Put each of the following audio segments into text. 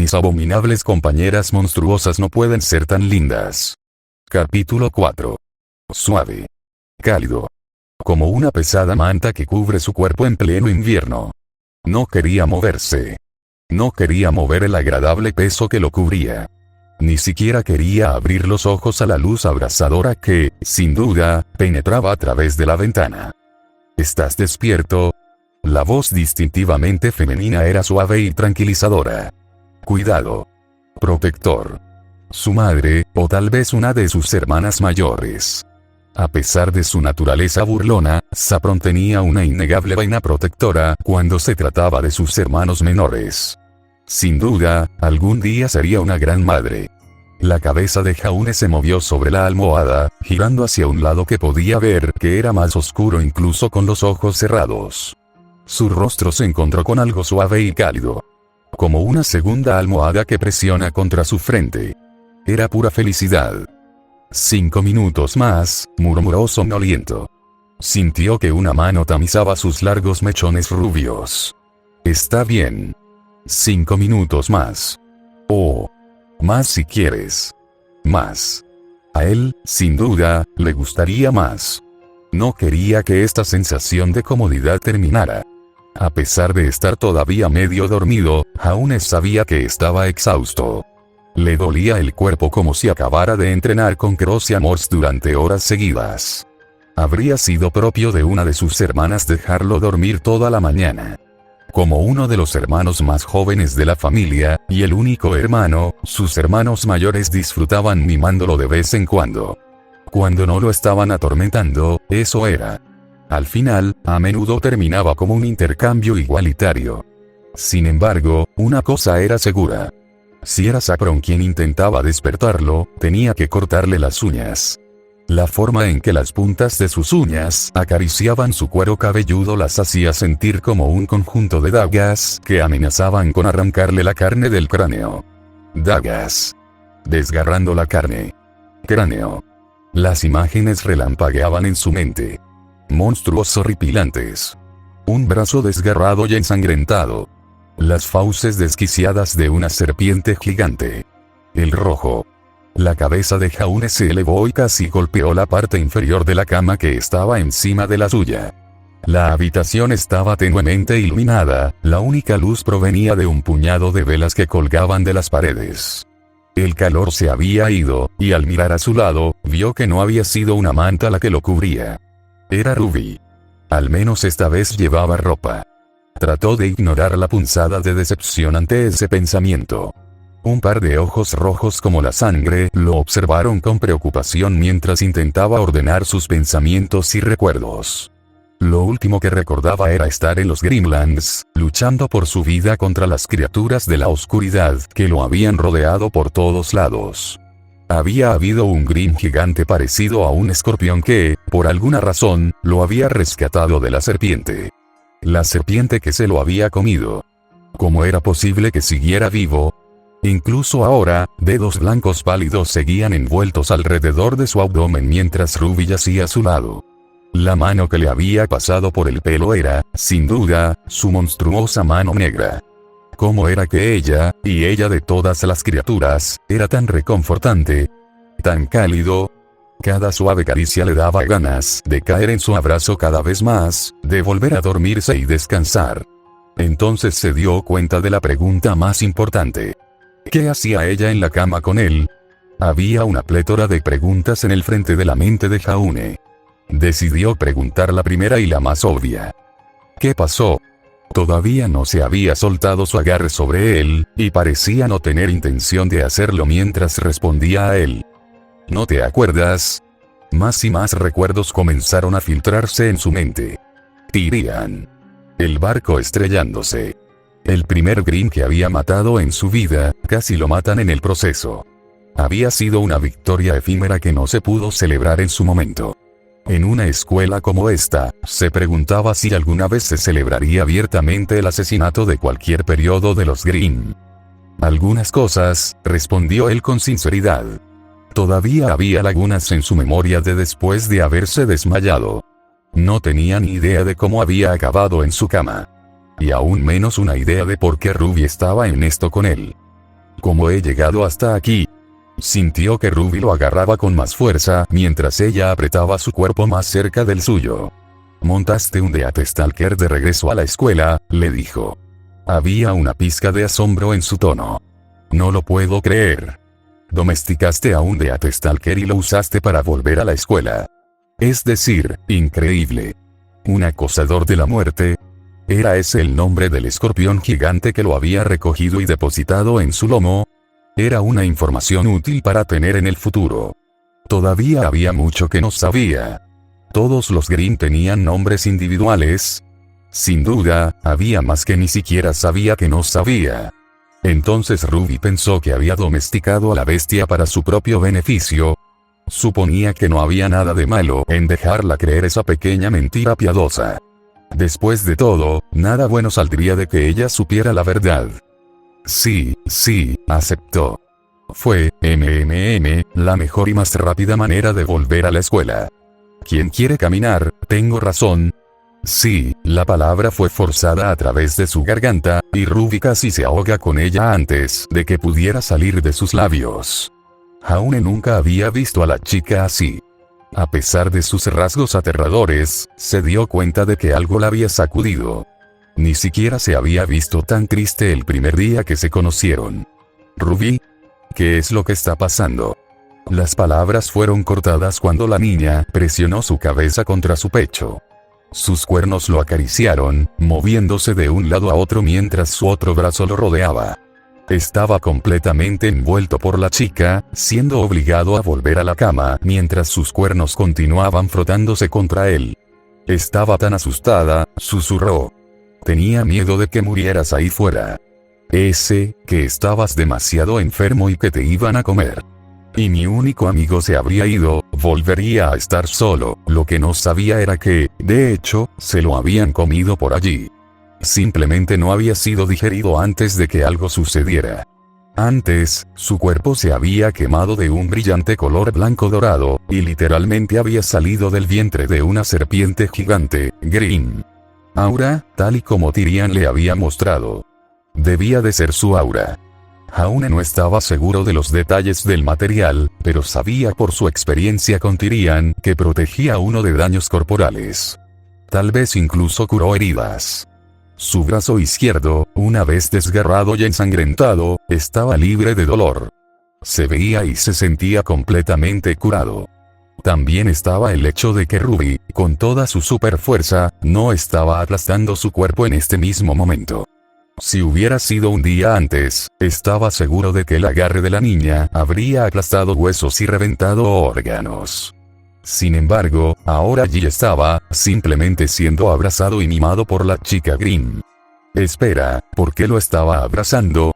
mis abominables compañeras monstruosas no pueden ser tan lindas. Capítulo 4. Suave. Cálido. Como una pesada manta que cubre su cuerpo en pleno invierno. No quería moverse. No quería mover el agradable peso que lo cubría. Ni siquiera quería abrir los ojos a la luz abrasadora que, sin duda, penetraba a través de la ventana. ¿Estás despierto? La voz distintivamente femenina era suave y tranquilizadora. Cuidado. Protector. Su madre, o tal vez una de sus hermanas mayores. A pesar de su naturaleza burlona, Saffron tenía una innegable vaina protectora cuando se trataba de sus hermanos menores. Sin duda, algún día sería una gran madre. La cabeza de Jaune se movió sobre la almohada, girando hacia un lado que podía ver que era más oscuro incluso con los ojos cerrados. Su rostro se encontró con algo suave y cálido. Como una segunda almohada que presiona contra su frente. Era pura felicidad. 5 minutos más, murmuró somnoliento. Sintió que una mano tamizaba sus largos mechones rubios. Está bien. 5 minutos más. Oh. Más si quieres. Más. A él, sin duda, le gustaría más. No quería que esta sensación de comodidad terminara. A pesar de estar todavía medio dormido, Jaune sabía que estaba exhausto. Le dolía el cuerpo como si acabara de entrenar con Cross y Amors durante horas seguidas. Habría sido propio de una de sus hermanas dejarlo dormir toda la mañana. Como uno de los hermanos más jóvenes de la familia, y el único hermano, sus hermanos mayores disfrutaban mimándolo de vez en cuando. Cuando no lo estaban atormentando, eso era. Al final, a menudo terminaba como un intercambio igualitario. Sin embargo, una cosa era segura. Si era Saffron quien intentaba despertarlo, tenía que cortarle las uñas. La forma en que las puntas de sus uñas acariciaban su cuero cabelludo las hacía sentir como un conjunto de dagas que amenazaban con arrancarle la carne del cráneo. Dagas. Desgarrando la carne. Cráneo. Las imágenes relampagueaban en su mente. Monstruos horripilantes. Un brazo desgarrado y ensangrentado. Las fauces desquiciadas de una serpiente gigante. El rojo. La cabeza de Jaune se elevó y casi golpeó la parte inferior de la cama que estaba encima de la suya. La habitación estaba tenuemente iluminada, la única luz provenía de un puñado de velas que colgaban de las paredes. El calor se había ido, y al mirar a su lado, vio que no había sido una manta la que lo cubría. Era Ruby. Al menos esta vez llevaba ropa. Trató de ignorar la punzada de decepción ante ese pensamiento. Un par de ojos rojos como la sangre lo observaron con preocupación mientras intentaba ordenar sus pensamientos y recuerdos. Lo último que recordaba era estar en los Grimlands, luchando por su vida contra las criaturas de la oscuridad que lo habían rodeado por todos lados. Había habido un Grim gigante parecido a un escorpión que, por alguna razón, lo había rescatado de la serpiente. La serpiente que se lo había comido. ¿Cómo era posible que siguiera vivo? Incluso ahora, dedos blancos pálidos seguían envueltos alrededor de su abdomen mientras Ruby yacía a su lado. La mano que le había pasado por el pelo era, sin duda, su monstruosa mano negra. ¿Cómo era que ella, y ella de todas las criaturas, era tan reconfortante? Tan cálido. Cada suave caricia le daba ganas de caer en su abrazo cada vez más, de volver a dormirse y descansar. Entonces se dio cuenta de la pregunta más importante. ¿Qué hacía ella en la cama con él? Había una plétora de preguntas en el frente de la mente de Jaune. Decidió preguntar la primera y la más obvia. ¿Qué pasó? Todavía no se había soltado su agarre sobre él, y parecía no tener intención de hacerlo mientras respondía a él. ¿No te acuerdas? Más y más recuerdos comenzaron a filtrarse en su mente. Tyrian. El barco estrellándose. El primer Grim que había matado en su vida, casi lo matan en el proceso. Había sido una victoria efímera que no se pudo celebrar en su momento. En una escuela como esta, se preguntaba si alguna vez se celebraría abiertamente el asesinato de cualquier periodo de los Grimm. Algunas cosas, respondió él con sinceridad. Todavía había lagunas en su memoria de después de haberse desmayado. No tenía ni idea de cómo había acabado en su cama. Y aún menos una idea de por qué Ruby estaba en esto con él. ¿Cómo he llegado hasta aquí? Sintió que Ruby lo agarraba con más fuerza mientras ella apretaba su cuerpo más cerca del suyo. «¿Montaste un Death Stalker de regreso a la escuela?», le dijo. Había una pizca de asombro en su tono. «No lo puedo creer. Domesticaste a un Death Stalker y lo usaste para volver a la escuela. Es decir, increíble. ¿Un acosador de la muerte? ¿Era ese el nombre del escorpión gigante que lo había recogido y depositado en su lomo? Era una información útil para tener en el futuro. Todavía había mucho que no sabía. Todos los Green tenían nombres individuales. Sin duda, había más que ni siquiera sabía que no sabía. Entonces Ruby pensó que había domesticado a la bestia para su propio beneficio. Suponía que no había nada de malo en dejarla creer esa pequeña mentira piadosa. Después de todo, nada bueno saldría de que ella supiera la verdad. Sí, aceptó. Fue, la mejor y más rápida manera de volver a la escuela. ¿Quién quiere caminar? ¿Tengo razón? Sí, la palabra fue forzada a través de su garganta, y Ruby casi se ahoga con ella antes de que pudiera salir de sus labios. Jaune nunca había visto a la chica así. A pesar de sus rasgos aterradores, se dio cuenta de que algo la había sacudido. Ni siquiera se había visto tan triste el primer día que se conocieron. «Ruby, ¿qué es lo que está pasando?». Las palabras fueron cortadas cuando la niña presionó su cabeza contra su pecho. Sus cuernos lo acariciaron, moviéndose de un lado a otro mientras su otro brazo lo rodeaba. Estaba completamente envuelto por la chica, siendo obligado a volver a la cama mientras sus cuernos continuaban frotándose contra él. Estaba tan asustada, susurró. «Tenía miedo de que murieras ahí fuera. Que estabas demasiado enfermo y que te iban a comer. Y mi único amigo se habría ido, volvería a estar solo. Lo que no sabía era que, de hecho, se lo habían comido por allí. Simplemente no había sido digerido antes de que algo sucediera. Antes, su cuerpo se había quemado de un brillante color blanco dorado, y literalmente había salido del vientre de una serpiente gigante, Green. Aura, tal y como Tyrian le había mostrado. Debía de ser su aura. Jaune no estaba seguro de los detalles del material, pero sabía por su experiencia con Tyrian que protegía a uno de daños corporales. Tal vez incluso curó heridas. Su brazo izquierdo, una vez desgarrado y ensangrentado, estaba libre de dolor. Se veía y se sentía completamente curado. También estaba el hecho de que Ruby, con toda su superfuerza, no estaba aplastando su cuerpo en este mismo momento. Si hubiera sido un día antes, estaba seguro de que el agarre de la niña habría aplastado huesos y reventado órganos. Sin embargo, ahora allí estaba, simplemente siendo abrazado y mimado por la chica Green. Espera, ¿por qué lo estaba abrazando?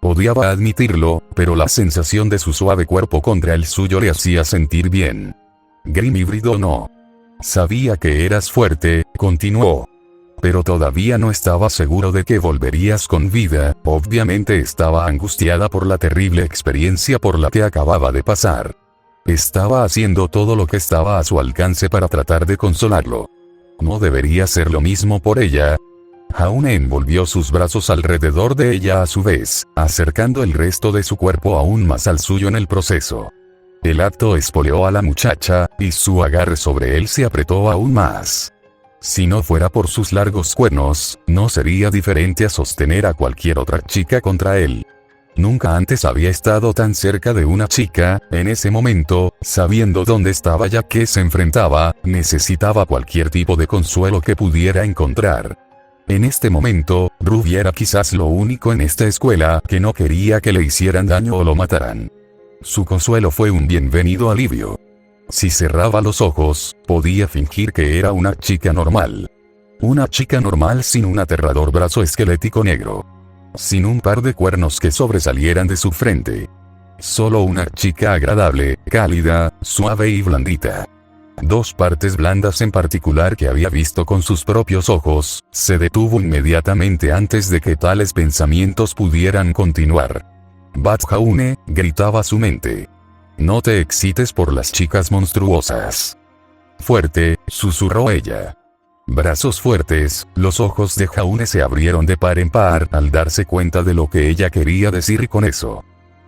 Odiaba admitirlo, pero la sensación de su suave cuerpo contra el suyo le hacía sentir bien. Green híbrido no. Sabía que eras fuerte, continuó. Pero todavía no estaba seguro de que volverías con vida, obviamente estaba angustiada por la terrible experiencia por la que acababa de pasar. Estaba haciendo todo lo que estaba a su alcance para tratar de consolarlo. ¿No debería ser lo mismo por ella? Jaune envolvió sus brazos alrededor de ella a su vez, acercando el resto de su cuerpo aún más al suyo en el proceso. El acto espoleó a la muchacha, y su agarre sobre él se apretó aún más. Si no fuera por sus largos cuernos, no sería diferente a sostener a cualquier otra chica contra él. Nunca antes había estado tan cerca de una chica, en ese momento, sabiendo dónde estaba ya que se enfrentaba, necesitaba cualquier tipo de consuelo que pudiera encontrar. En este momento, Ruby era quizás lo único en esta escuela que no quería que le hicieran daño o lo mataran. Su consuelo fue un bienvenido alivio. Si cerraba los ojos, podía fingir que era una chica normal. Una chica normal sin un aterrador brazo esquelético negro. Sin un par de cuernos que sobresalieran de su frente. Solo una chica agradable, cálida, suave y blandita. Dos partes blandas en particular que había visto con sus propios ojos, se detuvo inmediatamente antes de que tales pensamientos pudieran continuar. Bat Jaune, gritaba su mente. No te excites por las chicas monstruosas. Fuerte, susurró ella. Brazos fuertes, los ojos de Jaune se abrieron de par en par al darse cuenta de lo que ella quería decir con eso.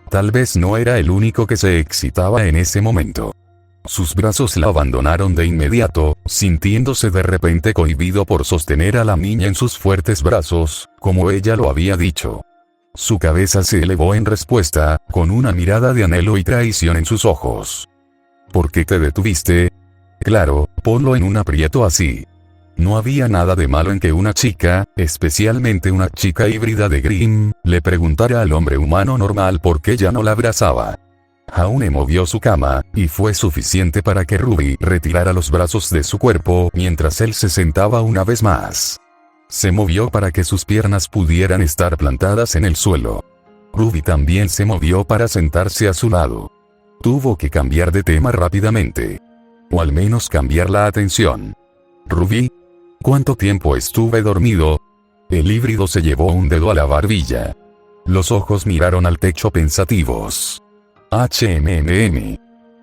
tal vez no era el único que se excitaba en ese momento. Sus brazos la abandonaron de inmediato, sintiéndose de repente cohibido por sostener a la niña en sus fuertes brazos, como ella lo había dicho. Su cabeza se elevó en respuesta, con una mirada de anhelo y traición en sus ojos. ¿Por qué te detuviste? Claro, ponlo en un aprieto así. No había nada de malo en que una chica, especialmente una chica híbrida de Grimm, le preguntara al hombre humano normal por qué ya no la abrazaba. Jaune movió su cama, y fue suficiente para que Ruby retirara los brazos de su cuerpo mientras él se sentaba una vez más. Se movió para que sus piernas pudieran estar plantadas en el suelo. Ruby también se movió para sentarse a su lado. Tuvo que cambiar de tema rápidamente. O al menos cambiar la atención. Ruby, ¿cuánto tiempo estuve dormido? El híbrido se llevó un dedo a la barbilla. Los ojos miraron al techo pensativos.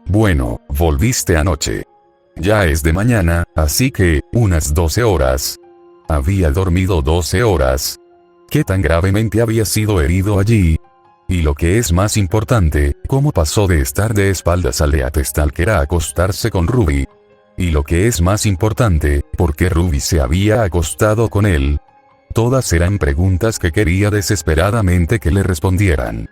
Bueno, volviste anoche. Ya es de mañana, así que, unas 12 horas. Había dormido 12 horas. ¿Qué tan gravemente había sido herido allí? Y lo que es más importante, ¿cómo pasó de estar de espaldas al Death Stalker a acostarse con Ruby? Y lo que es más importante, ¿por qué Ruby se había acostado con él? Todas eran preguntas que quería desesperadamente que le respondieran.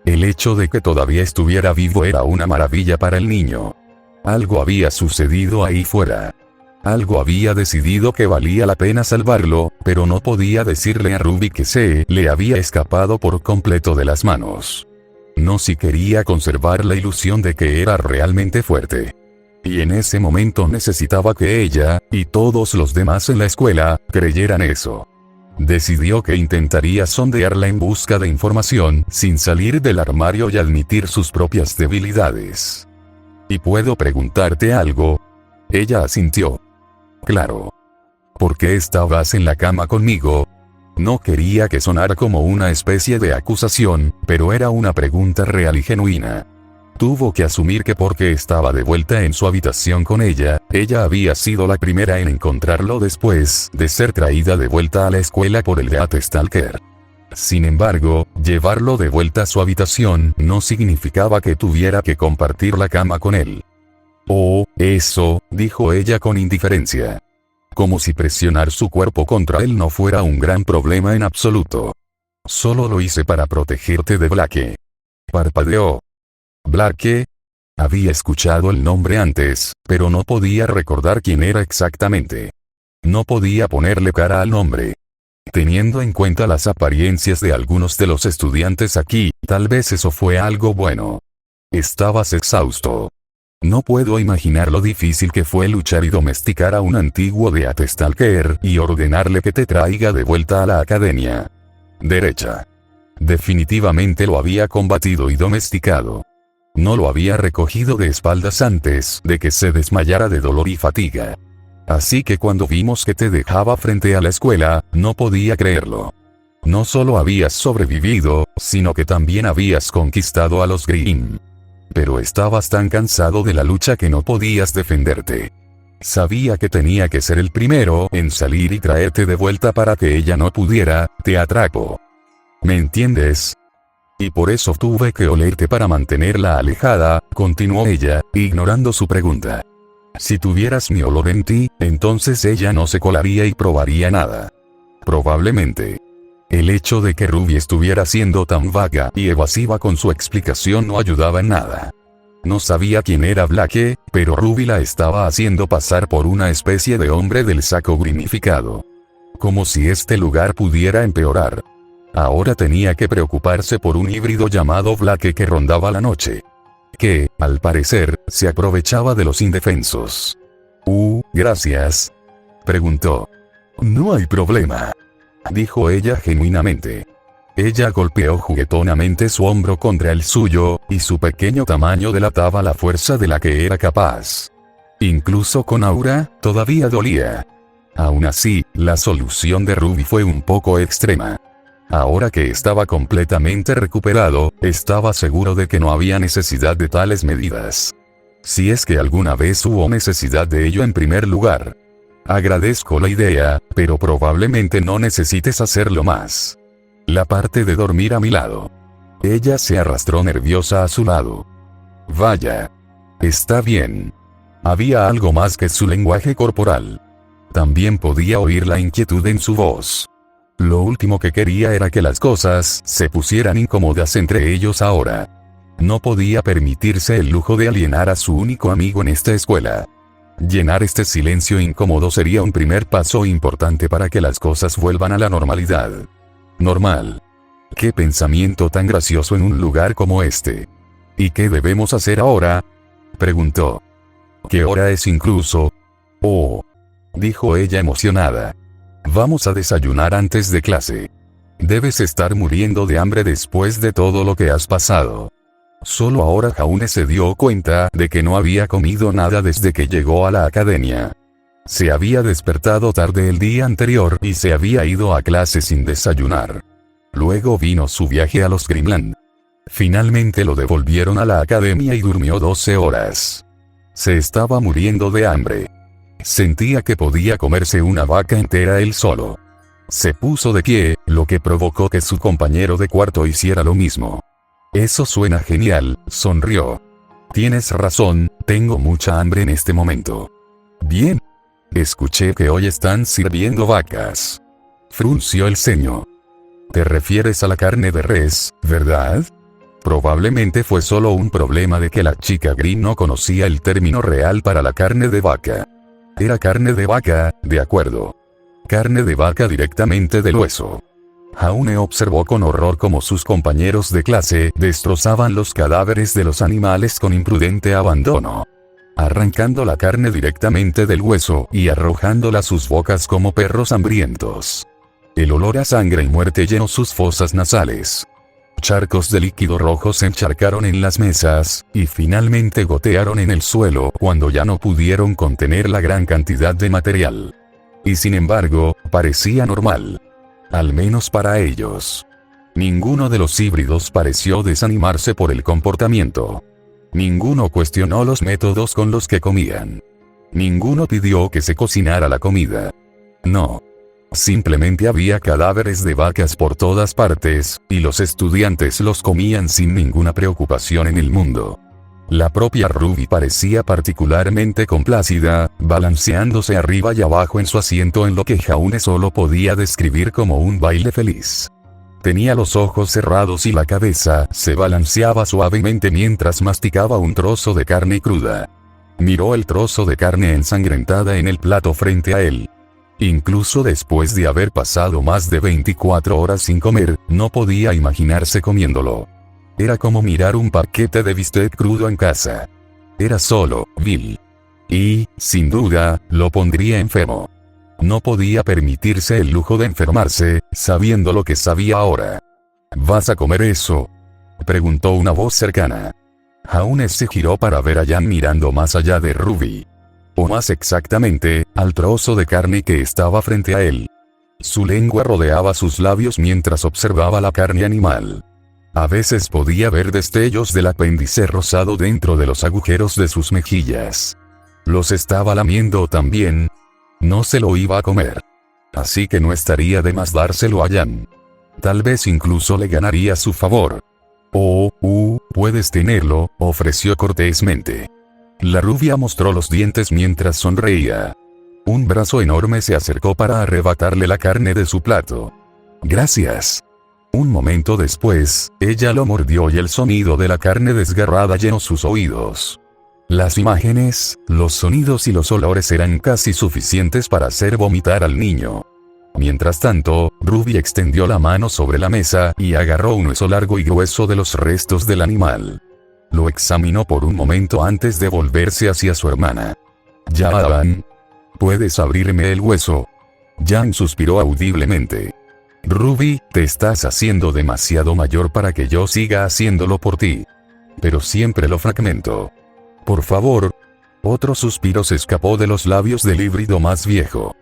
El hecho de que todavía estuviera vivo era una maravilla para el niño. Algo había sucedido ahí fuera. Algo había decidido que valía la pena salvarlo, pero no podía decirle a Ruby que se le había escapado por completo de las manos. No si quería conservar la ilusión de que era realmente fuerte. Y en ese momento necesitaba que ella, y todos los demás en la escuela, creyeran eso. Decidió que intentaría sondearla en busca de información, sin salir del armario y admitir sus propias debilidades. ¿Y puedo preguntarte algo? Ella asintió. Claro. ¿Por qué estabas en la cama conmigo? No quería que sonara como una especie de acusación, pero era una pregunta real y genuina. Tuvo que asumir que porque estaba de vuelta en su habitación con ella había sido la primera en encontrarlo después de ser traída de vuelta a la escuela por el Death Stalker. Sin embargo, llevarlo de vuelta a su habitación no significaba que tuviera que compartir la cama con él. Oh, eso, dijo ella con indiferencia. Como si presionar su cuerpo contra él no fuera un gran problema en absoluto. Solo lo hice para protegerte de Blake. Parpadeó. ¿Blake? Había escuchado el nombre antes, pero no podía recordar quién era exactamente. No podía ponerle cara al nombre. Teniendo en cuenta las apariencias de algunos de los estudiantes aquí, tal vez eso fue algo bueno. Estabas exhausto. No puedo imaginar lo difícil que fue luchar y domesticar a un antiguo Death Stalker y ordenarle que te traiga de vuelta a la academia. Derecha. Definitivamente lo había combatido y domesticado. No lo había recogido de espaldas antes de que se desmayara de dolor y fatiga. Así que cuando vimos que te dejaba frente a la escuela, no podía creerlo. No solo habías sobrevivido, sino que también habías conquistado a los Grimm. Pero estabas tan cansado de la lucha que no podías defenderte. Sabía que tenía que ser el primero en salir y traerte de vuelta para que ella no pudiera, te atraco. ¿Me entiendes? Y por eso tuve que olerte para mantenerla alejada, continuó ella, ignorando su pregunta. Si tuvieras mi olor en ti, entonces ella no se colaría y probaría nada. Probablemente. El hecho de que Ruby estuviera siendo tan vaga y evasiva con su explicación no ayudaba en nada. No sabía quién era Blake, pero Ruby la estaba haciendo pasar por una especie de hombre del saco grimificado. Como si este lugar pudiera empeorar. Ahora tenía que preocuparse por un híbrido llamado Blake que rondaba la noche. Que, al parecer, se aprovechaba de los indefensos. Gracias. Preguntó. No hay problema. Dijo ella genuinamente. Ella golpeó juguetonamente su hombro contra el suyo, y su pequeño tamaño delataba la fuerza de la que era capaz. Incluso con Aura, todavía dolía. Aún así, la solución de Ruby fue un poco extrema. Ahora que estaba completamente recuperado, estaba seguro de que no había necesidad de tales medidas. Si es que alguna vez hubo necesidad de ello en primer lugar. Agradezco la idea, pero probablemente no necesites hacerlo más. La parte de dormir a mi lado. Ella se arrastró nerviosa a su lado. Vaya. Está bien. Había algo más que su lenguaje corporal. También podía oír la inquietud en su voz. Lo último que quería era que las cosas se pusieran incómodas entre ellos ahora. No podía permitirse el lujo de alienar a su único amigo en esta escuela. Llenar este silencio incómodo sería un primer paso importante para que las cosas vuelvan a la normalidad. Normal. Qué pensamiento tan gracioso en un lugar como este. ¿Y qué debemos hacer ahora?, preguntó. ¿Qué hora es incluso? Oh, dijo ella emocionada. Vamos a desayunar antes de clase. Debes estar muriendo de hambre después de todo lo que has pasado. Solo ahora Jaune se dio cuenta de que no había comido nada desde que llegó a la academia. Se había despertado tarde el día anterior y se había ido a clase sin desayunar. Luego vino su viaje a los Grimland. Finalmente lo devolvieron a la academia y durmió 12 horas. Se estaba muriendo de hambre. Sentía que podía comerse una vaca entera él solo. Se puso de pie, lo que provocó que su compañero de cuarto hiciera lo mismo. Eso suena genial, sonrió. Tienes razón, tengo mucha hambre en este momento. Bien. Escuché que hoy están sirviendo vacas. Frunció el ceño. ¿Te refieres a la carne de res, verdad? Probablemente fue solo un problema de que la chica Green no conocía el término real para la carne de vaca. Era carne de vaca, de acuerdo. Carne de vaca directamente del hueso. Jaune observó con horror cómo sus compañeros de clase destrozaban los cadáveres de los animales con imprudente abandono. Arrancando la carne directamente del hueso y arrojándola a sus bocas como perros hambrientos. El olor a sangre y muerte llenó sus fosas nasales. Charcos de líquido rojo se encharcaron en las mesas, y finalmente gotearon en el suelo cuando ya no pudieron contener la gran cantidad de material. Y sin embargo, parecía normal. Al menos para ellos. Ninguno de los híbridos pareció desanimarse por el comportamiento. Ninguno cuestionó los métodos con los que comían. Ninguno pidió que se cocinara la comida. No. Simplemente había cadáveres de vacas por todas partes, y los estudiantes los comían sin ninguna preocupación en el mundo. La propia Ruby parecía particularmente complacida, balanceándose arriba y abajo en su asiento en lo que Jaune solo podía describir como un baile feliz. Tenía los ojos cerrados y la cabeza se balanceaba suavemente mientras masticaba un trozo de carne cruda. Miró el trozo de carne ensangrentada en el plato frente a él. Incluso después de haber pasado más de 24 horas sin comer, no podía imaginarse comiéndolo. Era como mirar un paquete de bistec crudo en casa. Era solo vil. Y, sin duda, lo pondría enfermo. No podía permitirse el lujo de enfermarse, sabiendo lo que sabía ahora. ¿Vas a comer eso?, preguntó una voz cercana. Jaune se giró para ver a Jan mirando más allá de Ruby. O más exactamente, al trozo de carne que estaba frente a él. Su lengua rodeaba sus labios mientras observaba la carne animal. A veces podía ver destellos del apéndice rosado dentro de los agujeros de sus mejillas. Los estaba lamiendo también. No se lo iba a comer. Así que no estaría de más dárselo a Jan. Tal vez incluso le ganaría su favor. Puedes tenerlo, ofreció cortésmente. La rubia mostró los dientes mientras sonreía. Un brazo enorme se acercó para arrebatarle la carne de su plato. Gracias. Un momento después, ella lo mordió y el sonido de la carne desgarrada llenó sus oídos. Las imágenes, los sonidos y los olores eran casi suficientes para hacer vomitar al niño. Mientras tanto, Ruby extendió la mano sobre la mesa y agarró un hueso largo y grueso de los restos del animal. Lo examinó por un momento antes de volverse hacia su hermana. «Jan, ¿puedes abrirme el hueso?». Jan suspiró audiblemente. «Ruby, te estás haciendo demasiado mayor para que yo siga haciéndolo por ti. Pero siempre lo fragmento. Por favor». Otro suspiro se escapó de los labios del híbrido más viejo.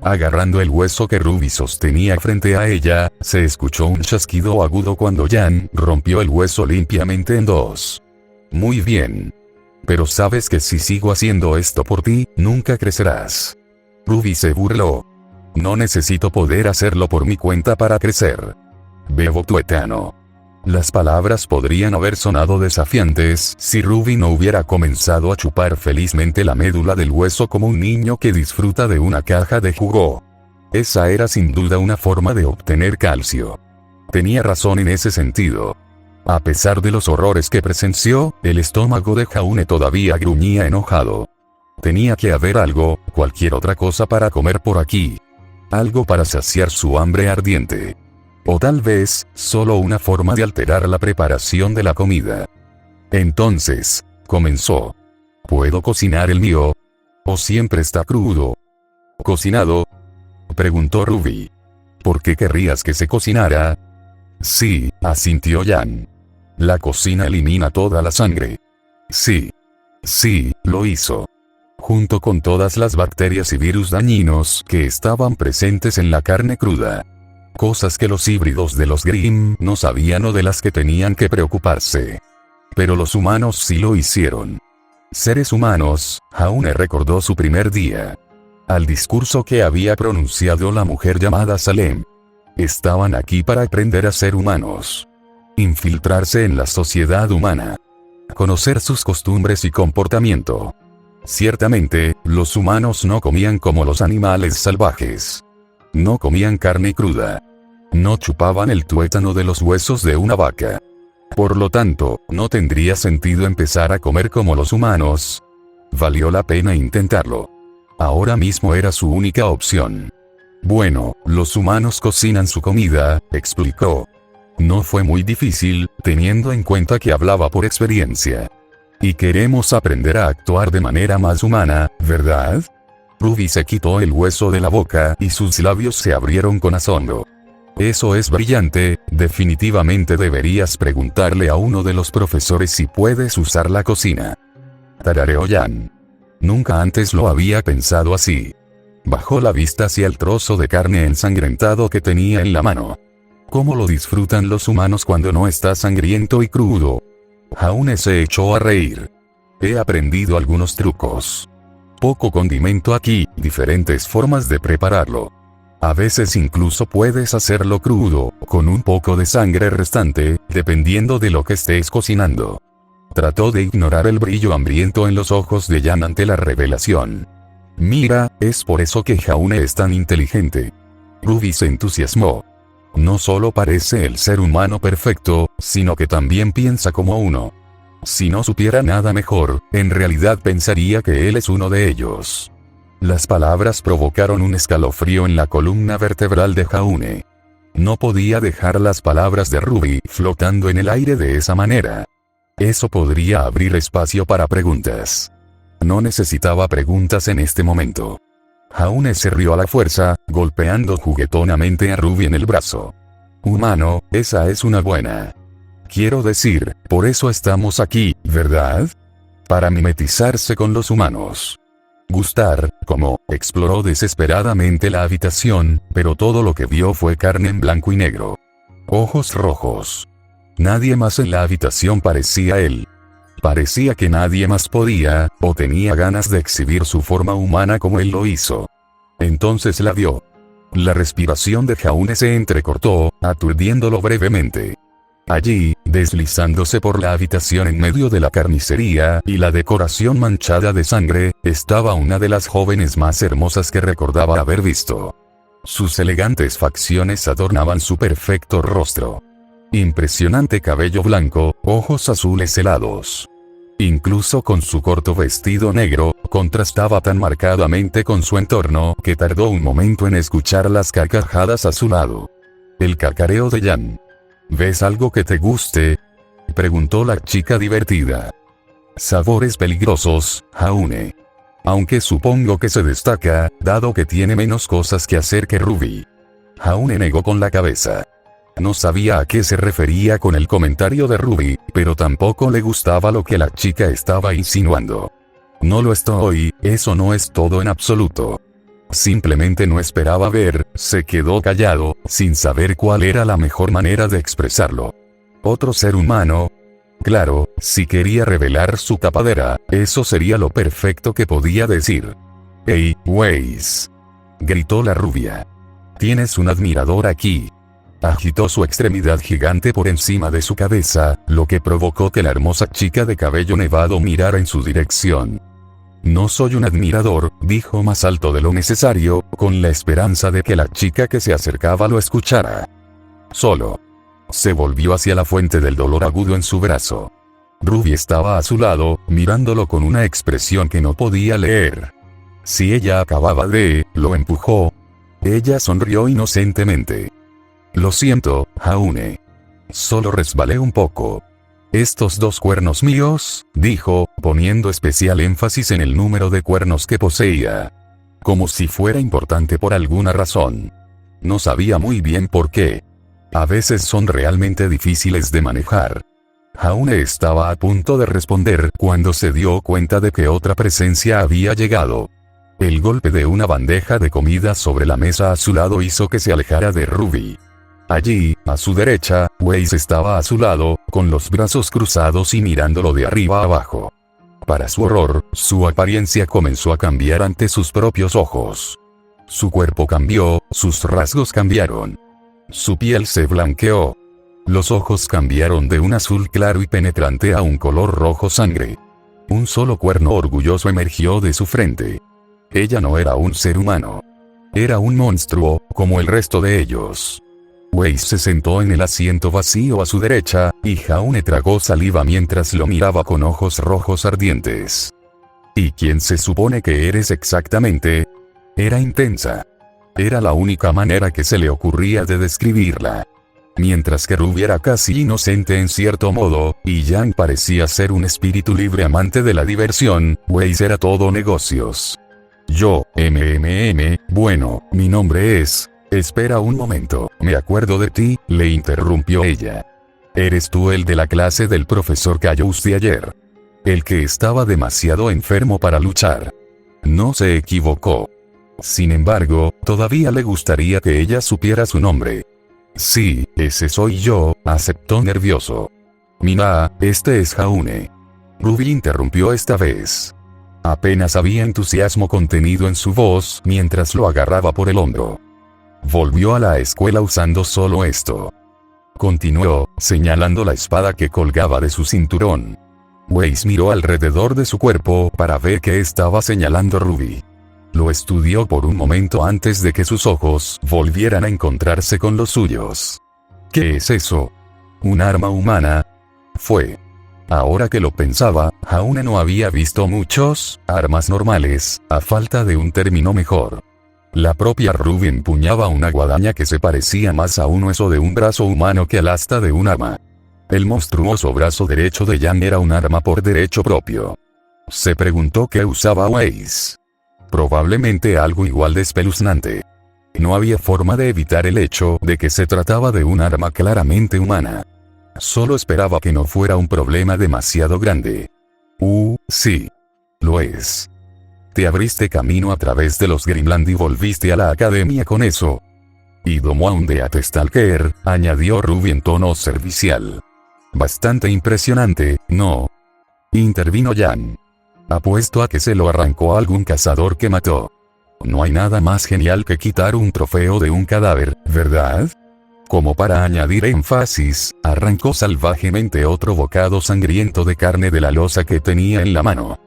Agarrando el hueso que Ruby sostenía frente a ella, se escuchó un chasquido agudo cuando Jan rompió el hueso limpiamente en dos. «Muy bien. Pero sabes que si sigo haciendo esto por ti, nunca crecerás». Ruby se burló. «No necesito poder hacerlo por mi cuenta para crecer. Bebo tuetano». Las palabras podrían haber sonado desafiantes si Ruby no hubiera comenzado a chupar felizmente la médula del hueso como un niño que disfruta de una caja de jugo. Esa era sin duda una forma de obtener calcio. Tenía razón en ese sentido. A pesar de los horrores que presenció, el estómago de Jaune todavía gruñía enojado. Tenía que haber algo, cualquier otra cosa para comer por aquí. Algo para saciar su hambre ardiente. O tal vez, solo una forma de alterar la preparación de la comida. Entonces, comenzó. ¿Puedo cocinar el mío? ¿O siempre está crudo? ¿Cocinado?, preguntó Ruby. ¿Por qué querrías que se cocinara? Sí, asintió Jan. La cocina elimina toda la sangre. Sí. Sí, lo hizo. Junto con todas las bacterias y virus dañinos que estaban presentes en la carne cruda. Cosas que los híbridos de los Grimm no sabían o de las que tenían que preocuparse. Pero los humanos sí lo hicieron. Seres humanos, Jaune recordó su primer día. Al discurso que había pronunciado la mujer llamada Salem. Estaban aquí para aprender a ser humanos. Infiltrarse en la sociedad humana. Conocer sus costumbres y comportamiento. Ciertamente, los humanos no comían como los animales salvajes. No comían carne cruda. No chupaban el tuétano de los huesos de una vaca. Por lo tanto, no tendría sentido empezar a comer como los humanos. Valió la pena intentarlo. Ahora mismo era su única opción. Bueno, los humanos cocinan su comida, explicó. No fue muy difícil, teniendo en cuenta que hablaba por experiencia. Y queremos aprender a actuar de manera más humana, ¿verdad? Ruby se quitó el hueso de la boca y sus labios se abrieron con asombro. Eso es brillante, definitivamente deberías preguntarle a uno de los profesores si puedes usar la cocina. Tarareó Jan. Nunca antes lo había pensado así. Bajó la vista hacia el trozo de carne ensangrentado que tenía en la mano. ¿Cómo lo disfrutan los humanos cuando no está sangriento y crudo? Jaune se echó a reír. He aprendido algunos trucos. Poco condimento aquí, diferentes formas de prepararlo. A veces incluso puedes hacerlo crudo, con un poco de sangre restante, dependiendo de lo que estés cocinando. Trató de ignorar el brillo hambriento en los ojos de Jan ante la revelación. Mira, es por eso que Jaune es tan inteligente. Ruby se entusiasmó. No solo parece el ser humano perfecto, sino que también piensa como uno. Si no supiera nada mejor, en realidad pensaría que él es uno de ellos. Las palabras provocaron un escalofrío en la columna vertebral de Jaune. No podía dejar las palabras de Ruby flotando en el aire de esa manera. Eso podría abrir espacio para preguntas. No necesitaba preguntas en este momento. Jaune se rió a la fuerza, golpeando juguetonamente a Ruby en el brazo. Humano, esa es una buena. Quiero decir, por eso estamos aquí, ¿verdad? Para mimetizarse con los humanos. Gustar, como, exploró desesperadamente la habitación, pero todo lo que vio fue carne en blanco y negro. Ojos rojos. Nadie más en la habitación parecía él. Parecía que nadie más podía, o tenía ganas de exhibir su forma humana como él lo hizo. Entonces la vio. La respiración de Jaune se entrecortó, aturdiéndolo brevemente. Allí, deslizándose por la habitación en medio de la carnicería y la decoración manchada de sangre, estaba una de las jóvenes más hermosas que recordaba haber visto. Sus elegantes facciones adornaban su perfecto rostro. Impresionante cabello blanco, ojos azules helados. Incluso con su corto vestido negro, contrastaba tan marcadamente con su entorno que tardó un momento en escuchar las carcajadas a su lado. El cacareo de Jan. ¿Ves algo que te guste?, preguntó la chica divertida. Sabores peligrosos, Jaune. Aunque supongo que se destaca, dado que tiene menos cosas que hacer que Ruby. Jaune negó con la cabeza. No sabía a qué se refería con el comentario de Ruby, pero tampoco le gustaba lo que la chica estaba insinuando. No lo estoy, eso no es todo en absoluto. Simplemente no esperaba ver, se quedó callado, sin saber cuál era la mejor manera de expresarlo. ¿Otro ser humano? Claro, si quería revelar su tapadera, eso sería lo perfecto que podía decir. «Hey, Weiss», gritó la rubia. «Tienes un admirador aquí». Agitó su extremidad gigante por encima de su cabeza, lo que provocó que la hermosa chica de cabello nevado mirara en su dirección. No soy un admirador, dijo más alto de lo necesario, con la esperanza de que la chica que se acercaba lo escuchara. Solo. Se volvió hacia la fuente del dolor agudo en su brazo. Ruby estaba a su lado, mirándolo con una expresión que no podía leer. Si ella acababa de, lo empujó. Ella sonrió inocentemente. Lo siento, Jaune. Solo resbalé un poco. Estos 2 cuernos míos, dijo, poniendo especial énfasis en el número de cuernos que poseía. Como si fuera importante por alguna razón. No sabía muy bien por qué. A veces son realmente difíciles de manejar. Jaune estaba a punto de responder cuando se dio cuenta de que otra presencia había llegado. El golpe de una bandeja de comida sobre la mesa a su lado hizo que se alejara de Ruby. Allí, a su derecha, Weiss estaba a su lado, con los brazos cruzados y mirándolo de arriba a abajo. Para su horror, su apariencia comenzó a cambiar ante sus propios ojos. Su cuerpo cambió, sus rasgos cambiaron. Su piel se blanqueó. Los ojos cambiaron de un azul claro y penetrante a un color rojo sangre. Un solo cuerno orgulloso emergió de su frente. Ella no era un ser humano. Era un monstruo, como el resto de ellos. Weiss se sentó en el asiento vacío a su derecha, y Jaune tragó saliva mientras lo miraba con ojos rojos ardientes. ¿Y quién se supone que eres exactamente? Era intensa. Era la única manera que se le ocurría de describirla. Mientras que Ruby era casi inocente en cierto modo, y Yang parecía ser un espíritu libre amante de la diversión, Weiss era todo negocios. Yo, bueno, mi nombre es... Espera un momento, me acuerdo de ti, le interrumpió ella. Eres tú el de la clase del profesor Cayouste ayer. El que estaba demasiado enfermo para luchar. No se equivocó. Sin embargo, todavía le gustaría que ella supiera su nombre. Sí, ese soy yo, aceptó nervioso. Mira, este es Jaune. Ruby interrumpió esta vez. Apenas había entusiasmo contenido en su voz mientras lo agarraba por el hombro. Volvió a la escuela usando solo esto. Continuó, señalando la espada que colgaba de su cinturón. Weiss miró alrededor de su cuerpo para ver qué estaba señalando Ruby. Lo estudió por un momento antes de que sus ojos volvieran a encontrarse con los suyos. ¿Qué es eso? ¿Un arma humana? Fue. Ahora que lo pensaba, Jaune no había visto muchos armas normales, a falta de un término mejor. La propia Ruby empuñaba una guadaña que se parecía más a un hueso de un brazo humano que al asta de un arma. El monstruoso brazo derecho de Yang era un arma por derecho propio. Se preguntó qué usaba Weiss. Probablemente algo igual de espeluznante. No había forma de evitar el hecho de que se trataba de un arma claramente humana. Solo esperaba que no fuera un problema demasiado grande. Sí. Lo es. Te abriste camino a través de los Grimland y volviste a la academia con eso. Y domó a un Death Stalker, añadió Ruby en tono servicial. Bastante impresionante, ¿no? Intervino Yang. Apuesto a que se lo arrancó a algún cazador que mató. No hay nada más genial que quitar un trofeo de un cadáver, ¿verdad? Como para añadir énfasis, arrancó salvajemente otro bocado sangriento de carne de la losa que tenía en la mano.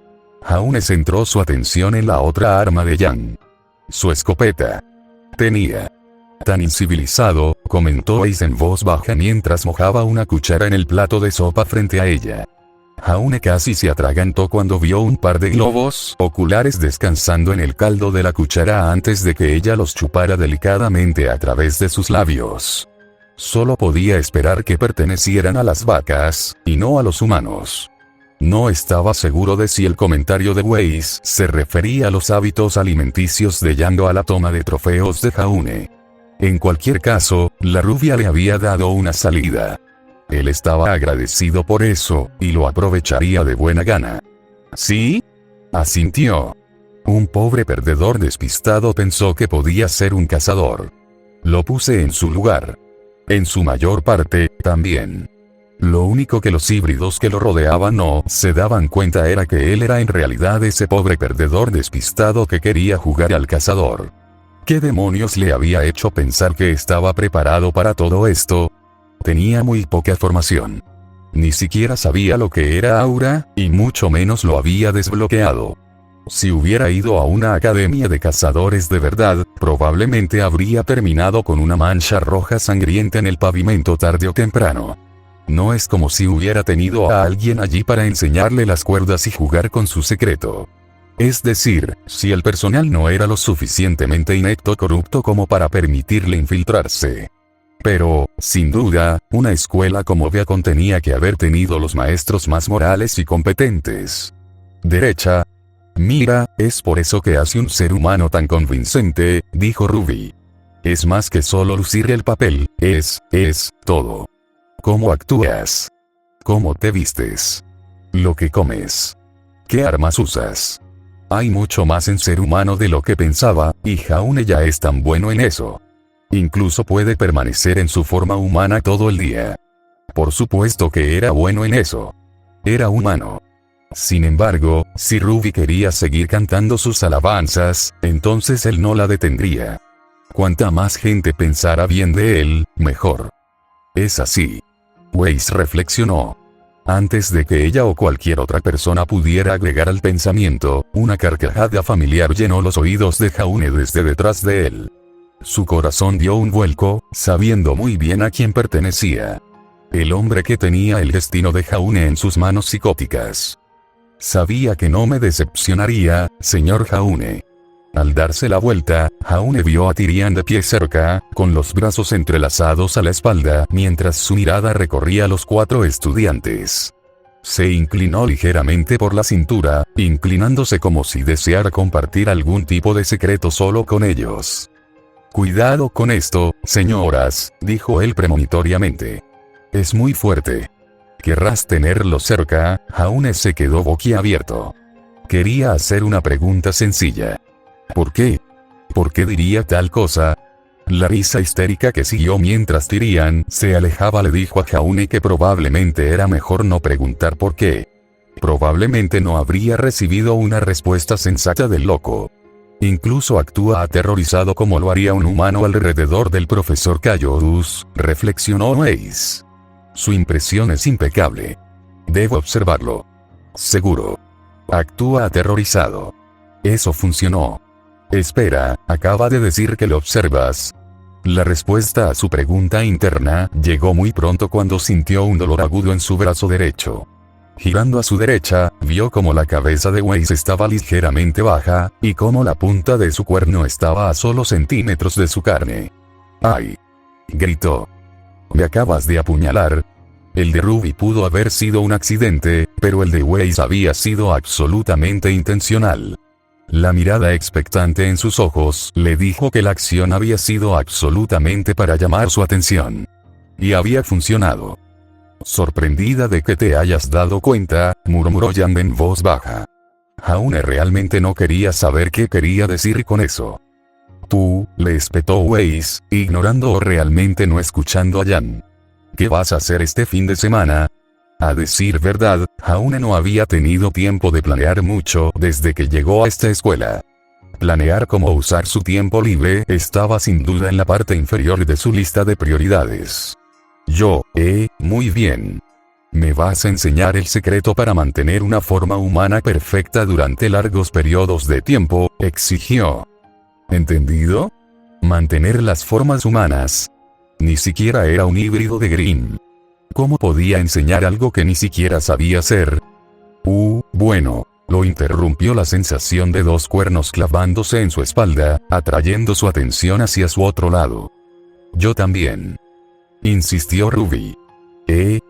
Jaune centró su atención en la otra arma de Yang. Su escopeta. Tenía. Tan incivilizado, comentó Weiss en voz baja mientras mojaba una cuchara en el plato de sopa frente a ella. Jaune casi se atragantó cuando vio un par de globos oculares descansando en el caldo de la cuchara antes de que ella los chupara delicadamente a través de sus labios. Solo podía esperar que pertenecieran a las vacas, y no a los humanos. No estaba seguro de si el comentario de Weiss se refería a los hábitos alimenticios de Yang o a la toma de trofeos de Jaune. En cualquier caso, la rubia le había dado una salida. Él estaba agradecido por eso, y lo aprovecharía de buena gana. ¿Sí? Asintió. Un pobre perdedor despistado pensó que podía ser un cazador. Lo puse en su lugar. En su mayor parte, también. Lo único que los híbridos que lo rodeaban no se daban cuenta era que él era en realidad ese pobre perdedor despistado que quería jugar al cazador. ¿Qué demonios le había hecho pensar que estaba preparado para todo esto? Tenía muy poca formación. Ni siquiera sabía lo que era aura, y mucho menos lo había desbloqueado. Si hubiera ido a una academia de cazadores de verdad, probablemente habría terminado con una mancha roja sangrienta en el pavimento tarde o temprano. No es como si hubiera tenido a alguien allí para enseñarle las cuerdas y jugar con su secreto. Es decir, si el personal no era lo suficientemente inepto o corrupto como para permitirle infiltrarse. Pero, sin duda, una escuela como Beacon tenía que haber tenido los maestros más morales y competentes. Derecha. Mira, es por eso que hace un ser humano tan convincente, dijo Ruby. Es más que solo lucir el papel, es todo. ¿Cómo actúas? ¿Cómo te vistes? Lo que comes. ¿Qué armas usas? Hay mucho más en ser humano de lo que pensaba, y Jaune ya es tan bueno en eso. Incluso puede permanecer en su forma humana todo el día. Por supuesto que era bueno en eso. Era humano. Sin embargo, si Ruby quería seguir cantando sus alabanzas, entonces él no la detendría. Cuanta más gente pensara bien de él, mejor. Es así. Weiss reflexionó. Antes de que ella o cualquier otra persona pudiera agregar al pensamiento, una carcajada familiar llenó los oídos de Jaune desde detrás de él. Su corazón dio un vuelco, sabiendo muy bien a quién pertenecía. El hombre que tenía el destino de Jaune en sus manos psicóticas. Sabía que no me decepcionaría, señor Jaune. Al darse la vuelta, Jaune vio a Tyrian de pie cerca, con los brazos entrelazados a la espalda, mientras su mirada recorría a los 4 estudiantes. Se inclinó ligeramente por la cintura, inclinándose como si deseara compartir algún tipo de secreto solo con ellos. Cuidado con esto, señoras, dijo él premonitoriamente. Es muy fuerte. ¿Querrás tenerlo cerca? Jaune se quedó boquiabierto. Quería hacer una pregunta sencilla. ¿Por qué? ¿Por qué diría tal cosa? La risa histérica que siguió mientras Tyrian se alejaba le dijo a Jaune que probablemente era mejor no preguntar por qué. Probablemente no habría recibido una respuesta sensata del loco. Incluso actúa aterrorizado como lo haría un humano alrededor del profesor Caius, reflexionó Weiss. Su impresión es impecable. Debo observarlo. Seguro. Actúa aterrorizado. Eso funcionó. Espera, acaba de decir que lo observas. La respuesta a su pregunta interna llegó muy pronto cuando sintió un dolor agudo en su brazo derecho. Girando a su derecha, vio como la cabeza de Weiss estaba ligeramente baja, y como la punta de su cuerno estaba a solo centímetros de su carne. ¡Ay! Gritó. Me acabas de apuñalar. El de Ruby pudo haber sido un accidente, pero el de Weiss había sido absolutamente intencional. La mirada expectante en sus ojos le dijo que la acción había sido absolutamente para llamar su atención. Y había funcionado. Sorprendida de que te hayas dado cuenta, murmuró Jan en voz baja. Jaune realmente no quería saber qué quería decir con eso. Tú, le espetó Weiss, ignorando o realmente no escuchando a Jan. ¿Qué vas a hacer este fin de semana? A decir verdad, Jaune no había tenido tiempo de planear mucho desde que llegó a esta escuela. Planear cómo usar su tiempo libre estaba sin duda en la parte inferior de su lista de prioridades. Muy bien. ¿Me vas a enseñar el secreto para mantener una forma humana perfecta durante largos periodos de tiempo? Exigió. ¿Entendido? Mantener las formas humanas. Ni siquiera era un híbrido de Grimm. ¿Cómo podía enseñar algo que ni siquiera sabía hacer? Bueno, lo interrumpió la sensación de 2 cuernos clavándose en su espalda, atrayendo su atención hacia su otro lado. Yo también. Insistió Ruby.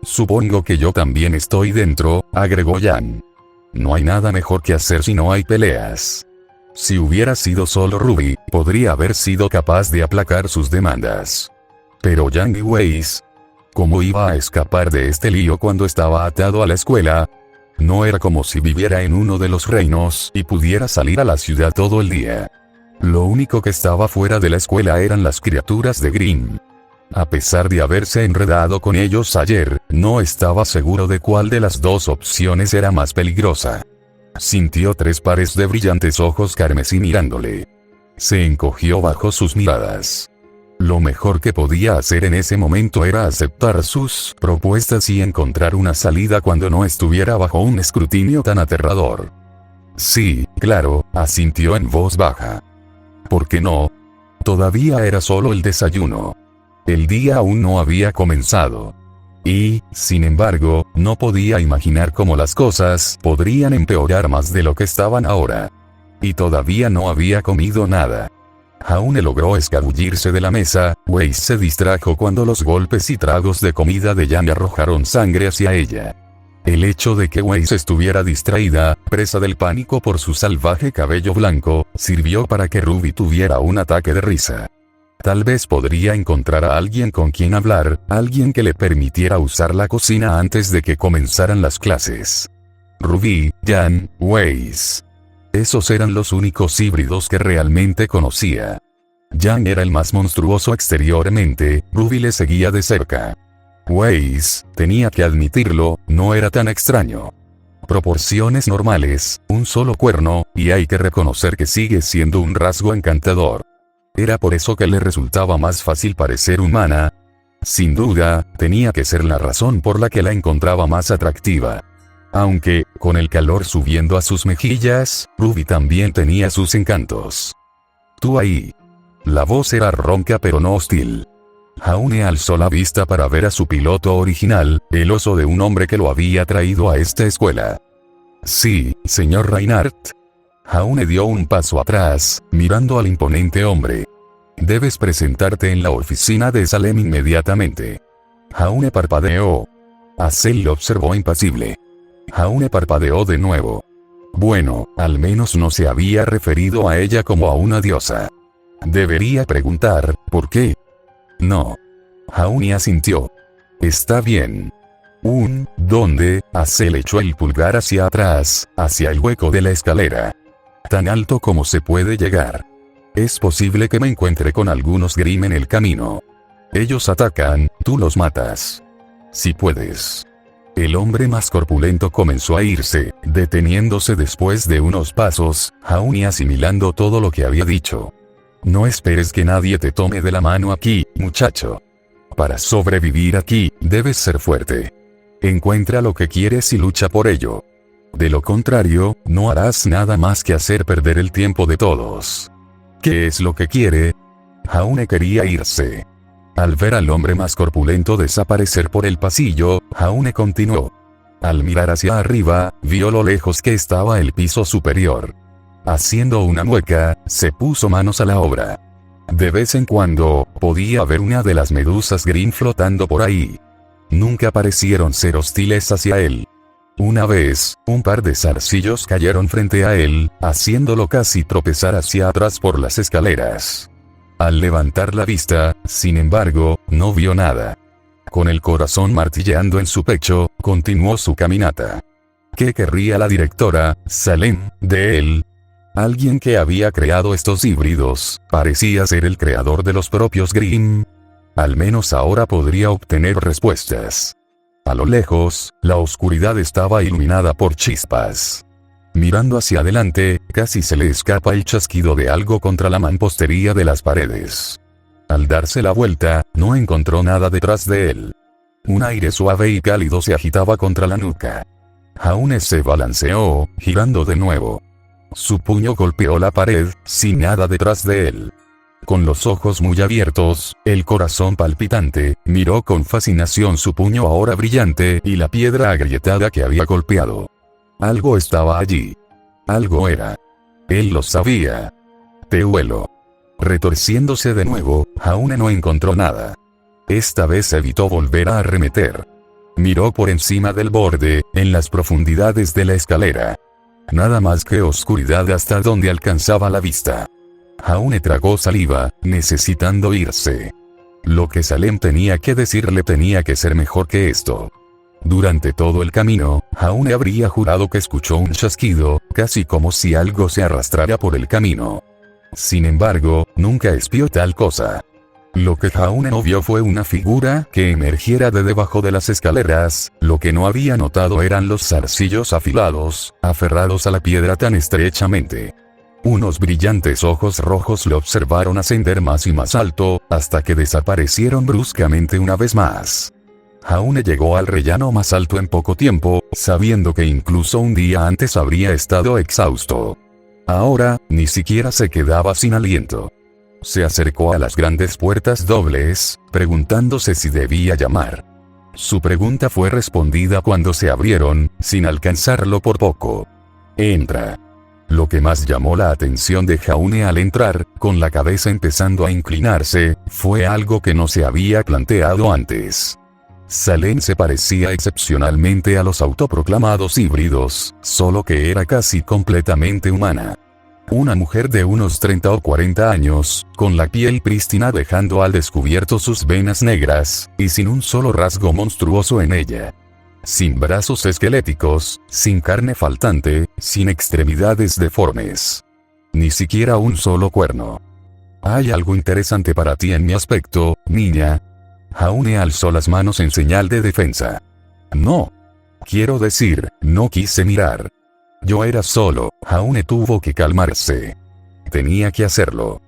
Supongo que yo también estoy dentro, agregó Jan. No hay nada mejor que hacer si no hay peleas. Si hubiera sido solo Ruby, podría haber sido capaz de aplacar sus demandas. Pero Jan y Weiss, ¿cómo iba a escapar de este lío cuando estaba atado a la escuela? No era como si viviera en uno de los reinos y pudiera salir a la ciudad todo el día. Lo único que estaba fuera de la escuela eran las criaturas de Grimm. A pesar de haberse enredado con ellos ayer, no estaba seguro de cuál de las 2 opciones era más peligrosa. Sintió 3 pares de brillantes ojos carmesí mirándole. Se encogió bajo sus miradas. Lo mejor que podía hacer en ese momento era aceptar sus propuestas y encontrar una salida cuando no estuviera bajo un escrutinio tan aterrador. Sí, claro, asintió en voz baja. ¿Por qué no? Todavía era solo el desayuno. El día aún no había comenzado. Y, sin embargo, no podía imaginar cómo las cosas podrían empeorar más de lo que estaban ahora. Y todavía no había comido nada. Jaune logró escabullirse de la mesa. Weiss se distrajo cuando los golpes y tragos de comida de Jan arrojaron sangre hacia ella. El hecho de que Weiss estuviera distraída, presa del pánico por su salvaje cabello blanco, sirvió para que Ruby tuviera un ataque de risa. Tal vez podría encontrar a alguien con quien hablar, alguien que le permitiera usar la cocina antes de que comenzaran las clases. Ruby, Jan, Weiss. Esos eran los únicos híbridos que realmente conocía. Jan era el más monstruoso exteriormente, Ruby le seguía de cerca. Weiss, tenía que admitirlo, no era tan extraño. Proporciones normales, un solo cuerno, y hay que reconocer que sigue siendo un rasgo encantador. Era por eso que le resultaba más fácil parecer humana. Sin duda, tenía que ser la razón por la que la encontraba más atractiva. Aunque, con el calor subiendo a sus mejillas, Ruby también tenía sus encantos. «Tú ahí». La voz era ronca pero no hostil. Jaune alzó la vista para ver a su piloto original, el oso de un hombre que lo había traído a esta escuela. «Sí, señor Reinhardt». Jaune dio un paso atrás, mirando al imponente hombre. «Debes presentarte en la oficina de Salem inmediatamente». Jaune parpadeó. Hazel lo observó impasible. Jaune parpadeó de nuevo. Bueno, al menos no se había referido a ella como a una diosa. Debería preguntar, ¿por qué? No. Jaune asintió. Está bien. ¿Dónde? Hazel echó el pulgar hacia atrás, hacia el hueco de la escalera. Tan alto como se puede llegar. Es posible que me encuentre con algunos Grimm en el camino. Ellos atacan, tú los matas. Si puedes. El hombre más corpulento comenzó a irse, deteniéndose después de unos pasos, Jaune asimilando todo lo que había dicho. No esperes que nadie te tome de la mano aquí, muchacho. Para sobrevivir aquí, debes ser fuerte. Encuentra lo que quieres y lucha por ello. De lo contrario, no harás nada más que hacer perder el tiempo de todos. ¿Qué es lo que quiere? Jaune quería irse. Al ver al hombre más corpulento desaparecer por el pasillo, Jaune continuó. Al mirar hacia arriba, vio lo lejos que estaba el piso superior. Haciendo una mueca, se puso manos a la obra. De vez en cuando, podía ver una de las medusas Grimm flotando por ahí. Nunca parecieron ser hostiles hacia él. Una vez, un par de zarcillos cayeron frente a él, haciéndolo casi tropezar hacia atrás por las escaleras. Al levantar la vista, sin embargo, no vio nada. Con el corazón martilleando en su pecho, continuó su caminata. ¿Qué querría la directora, Salem, de él? Alguien que había creado estos híbridos, parecía ser el creador de los propios Grimm. Al menos ahora podría obtener respuestas. A lo lejos, la oscuridad estaba iluminada por chispas. Mirando hacia adelante, casi se le escapa el chasquido de algo contra la mampostería de las paredes. Al darse la vuelta, no encontró nada detrás de él. Un aire suave y cálido se agitaba contra la nuca. Jaune se balanceó, girando de nuevo. Su puño golpeó la pared, sin nada detrás de él. Con los ojos muy abiertos, el corazón palpitante, miró con fascinación su puño ahora brillante y la piedra agrietada que había golpeado. Algo estaba allí. Algo era. Él lo sabía. Te huelo. Retorciéndose de nuevo, Jaune no encontró nada. Esta vez evitó volver a arremeter. Miró por encima del borde, en las profundidades de la escalera. Nada más que oscuridad hasta donde alcanzaba la vista. Jaune tragó saliva, necesitando irse. Lo que Salem tenía que decirle tenía que ser mejor que esto. Durante todo el camino, Jaune habría jurado que escuchó un chasquido, casi como si algo se arrastrara por el camino. Sin embargo, nunca espió tal cosa. Lo que Jaune no vio fue una figura que emergiera de debajo de las escaleras, lo que no había notado eran los zarcillos afilados, aferrados a la piedra tan estrechamente. Unos brillantes ojos rojos lo observaron ascender más y más alto, hasta que desaparecieron bruscamente una vez más. Jaune llegó al rellano más alto en poco tiempo, sabiendo que incluso un día antes habría estado exhausto. Ahora, ni siquiera se quedaba sin aliento. Se acercó a las grandes puertas dobles, preguntándose si debía llamar. Su pregunta fue respondida cuando se abrieron, sin alcanzarlo por poco. «Entra». Lo que más llamó la atención de Jaune al entrar, con la cabeza empezando a inclinarse, fue algo que no se había planteado antes. Salem se parecía excepcionalmente a los autoproclamados híbridos, solo que era casi completamente humana. Una mujer de unos 30 o 40 años, con la piel prístina dejando al descubierto sus venas negras, y sin un solo rasgo monstruoso en ella. Sin brazos esqueléticos, sin carne faltante, sin extremidades deformes. Ni siquiera un solo cuerno. «Hay algo interesante para ti en mi aspecto, niña». Jaune alzó las manos en señal de defensa. «No. Quiero decir, no quise mirar». Yo era solo. Jaune tuvo que calmarse. Tenía que hacerlo.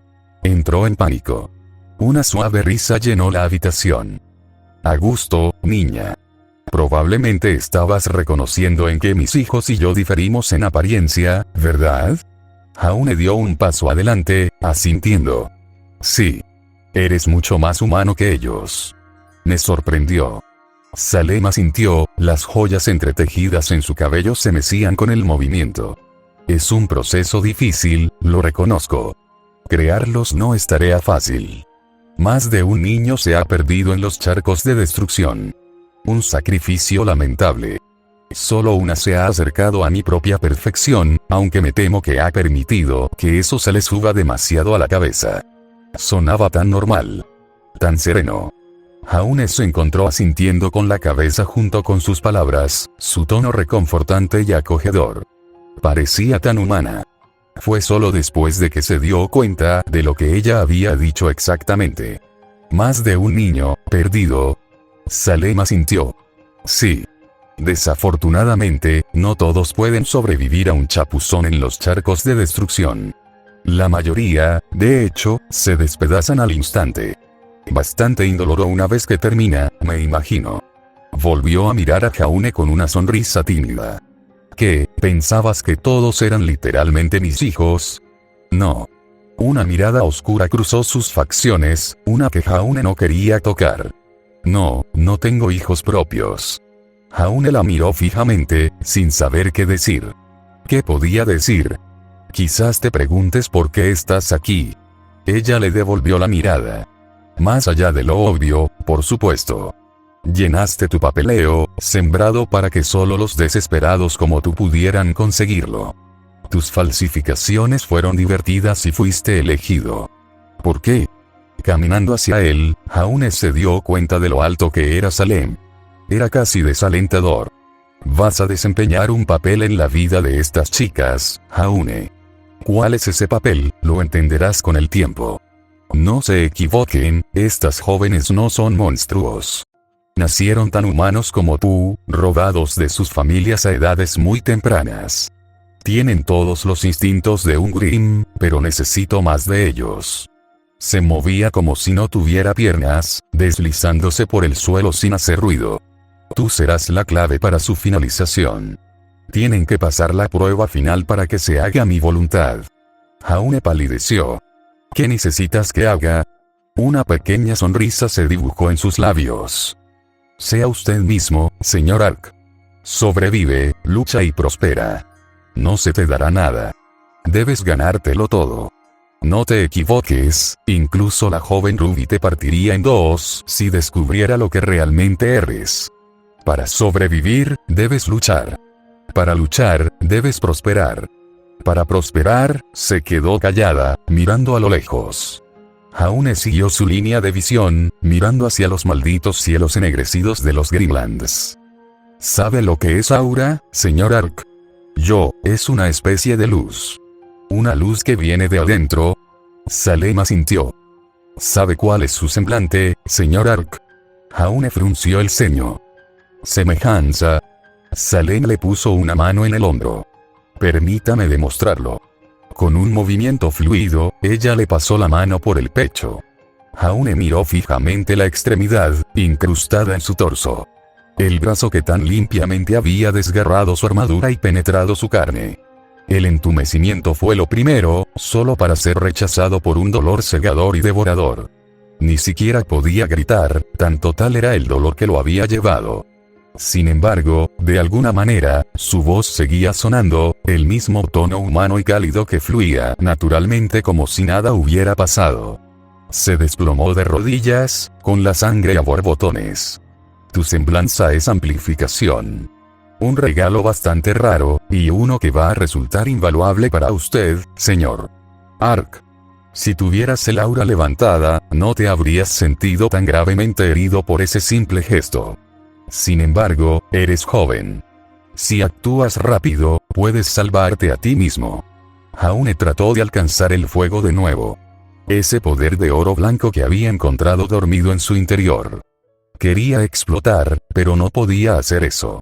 Entró en pánico. Una suave risa llenó la habitación. «A gusto, niña. Probablemente estabas reconociendo en que mis hijos y yo diferimos en apariencia, ¿verdad?» Jaune dio un paso adelante, asintiendo. «Sí. Eres mucho más humano que ellos». Me sorprendió. Salem asintió, las joyas entretejidas en su cabello se mecían con el movimiento. «Es un proceso difícil, lo reconozco. Crearlos no es tarea fácil. Más de un niño se ha perdido en los charcos de destrucción. Un sacrificio lamentable. Solo una se ha acercado a mi propia perfección, aunque me temo que ha permitido que eso se le suba demasiado a la cabeza». Sonaba tan normal. Tan sereno. Jaune se encontró asintiendo con la cabeza junto con sus palabras, su tono reconfortante y acogedor. Parecía tan humana. Fue solo después de que se dio cuenta de lo que ella había dicho exactamente. «Más de un niño, perdido». Salem asintió. «Sí. Desafortunadamente, no todos pueden sobrevivir a un chapuzón en los charcos de destrucción. La mayoría, de hecho, se despedazan al instante. Bastante indoloro una vez que termina, me imagino». Volvió a mirar a Jaune con una sonrisa tímida. «¿Qué, pensabas que todos eran literalmente mis hijos?» «No». Una mirada oscura cruzó sus facciones, una que Jaune no quería tocar. «No, no tengo hijos propios». Jaune la miró fijamente, sin saber qué decir. ¿Qué podía decir? «Quizás te preguntes por qué estás aquí». Ella le devolvió la mirada. «Más allá de lo obvio, por supuesto. Llenaste tu papeleo, sembrado para que solo los desesperados como tú pudieran conseguirlo. Tus falsificaciones fueron divertidas y fuiste elegido. ¿Por qué?» Caminando hacia él, Jaune se dio cuenta de lo alto que era Salem. Era casi desalentador. «Vas a desempeñar un papel en la vida de estas chicas, Jaune. ¿Cuál es ese papel? Lo entenderás con el tiempo. No se equivoquen, estas jóvenes no son monstruos. Nacieron tan humanos como tú, robados de sus familias a edades muy tempranas. Tienen todos los instintos de un Grimm, pero necesito más de ellos». Se movía como si no tuviera piernas, deslizándose por el suelo sin hacer ruido. «Tú serás la clave para su finalización. Tienen que pasar la prueba final para que se haga mi voluntad». Jaune palideció. «¿Qué necesitas que haga?» Una pequeña sonrisa se dibujó en sus labios. «Sea usted mismo, señor Ark. Sobrevive, lucha y prospera. No se te dará nada. Debes ganártelo todo. No te equivoques, incluso la joven Ruby te partiría en dos si descubriera lo que realmente eres. Para sobrevivir, debes luchar. Para luchar, debes prosperar. Para prosperar», se quedó callada, mirando a lo lejos. Jaune siguió su línea de visión, mirando hacia los malditos cielos ennegrecidos de los Grimlands. «¿Sabe lo que es aura, señor Ark?» «Yo, es una especie de luz. Una luz que viene de adentro». Salem asintió. «¿Sabe cuál es su semblante, señor Ark?» Jaune frunció el ceño. «Semejanza». Salem le puso una mano en el hombro. «Permítame demostrarlo». Con un movimiento fluido, ella le pasó la mano por el pecho. Jaune miró fijamente la extremidad, incrustada en su torso. El brazo que tan limpiamente había desgarrado su armadura y penetrado su carne. El entumecimiento fue lo primero, solo para ser rechazado por un dolor cegador y devorador. Ni siquiera podía gritar, tan total era el dolor que lo había llevado. Sin embargo, de alguna manera, su voz seguía sonando, el mismo tono humano y cálido que fluía naturalmente como si nada hubiera pasado. Se desplomó de rodillas, con la sangre a borbotones. Tu semblanza es amplificación. Un regalo bastante raro, y uno que va a resultar invaluable para usted, señor Ark. Si tuvieras el aura levantada, no te habrías sentido tan gravemente herido por ese simple gesto. Sin embargo, eres joven. Si actúas rápido, puedes salvarte a ti mismo. Jaune trató de alcanzar el fuego de nuevo. Ese poder de oro blanco que había encontrado dormido en su interior. Quería explotar, pero no podía hacer eso.